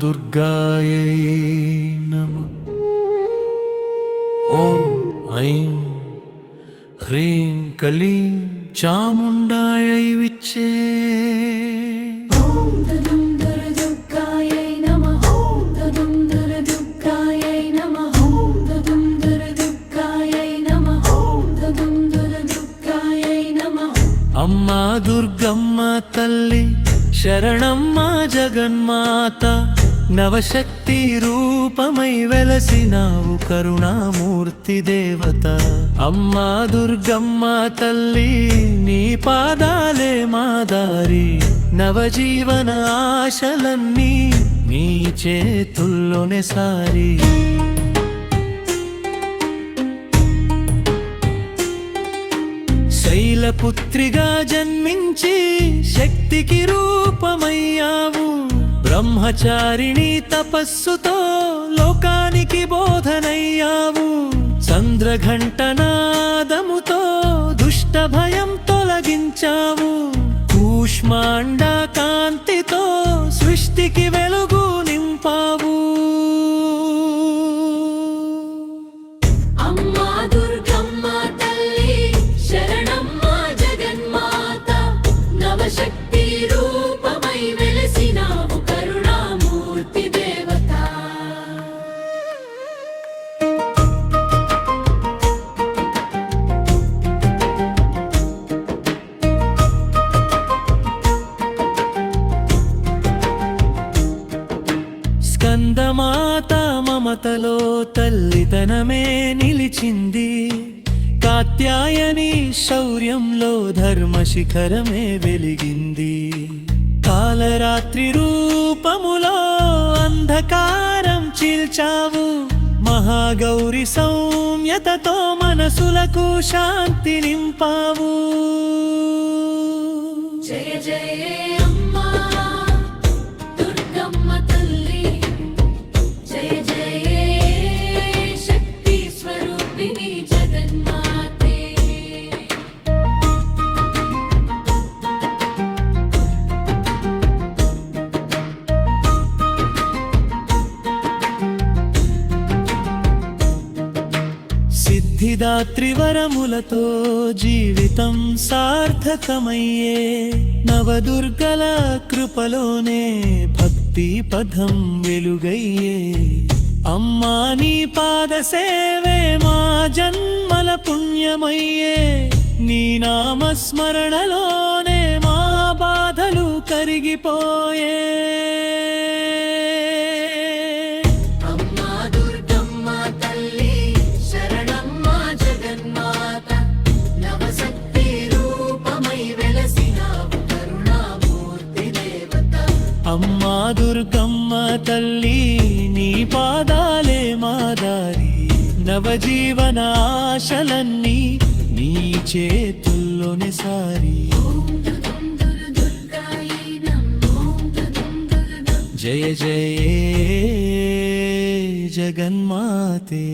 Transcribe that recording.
दुर्गायै नमः। ॐ ऐं ह्रीं क्लीं चामुण्डायै विच्चे। అమ్మా దుర్గమ్మ తల్లి శరణమ్మ జగన్మాత, నవశక్తి రూపమై వెలసినావు కరుణామూర్తి దేవత. అమ్మా దుర్గమ్మ తల్లి నీ పాదాలే మా దారి, నవజీవన ఆశలన్నీ నీ చేతుల్లోనే సారి. శైలపుత్రిగా జన్మించి శక్తికి రూపమయ్యావు, బ్రహ్మచారిణి తపస్సుతో లోకానికి బోధనయ్యావు. చంద్రఘంటనాదముతో దుష్ట భయం తొలగించావు, కూష్మాండ కాంతితో సృష్టికి వెలుగు నింపావు. స్కందమాత మమతలో తల్లితనమే నిలిచింది, కాత్యాయని శౌర్యంలో ధర్మశిఖరమే వెలిగింది. కాలరాత్రి రూపములో అంధకారం చీల్చావు, మహాగౌరి సౌమ్యతతో మనసులకు శాంతి నింపావు. జయ జయ సిద్ధిదాత్రి వరములతో జీవితం సార్థకమయ్యే, నవదుర్గల కృపలోనే భక్తి పదం వెలుగయ్యే. అమ్మా నీ పాద సేవే మా జన్మల పుణ్యమయ్యే, నీ నామస్మరణలోనే మా బాధలు కరిగిపోయే. అమ్మా దుర్గమ్మ తల్లి నీ పాదాలే మా దారి, నవజీవన ఆశలన్నీ నీ చేతుల్లోనే సారి. జయ జయ జగన్మాతే.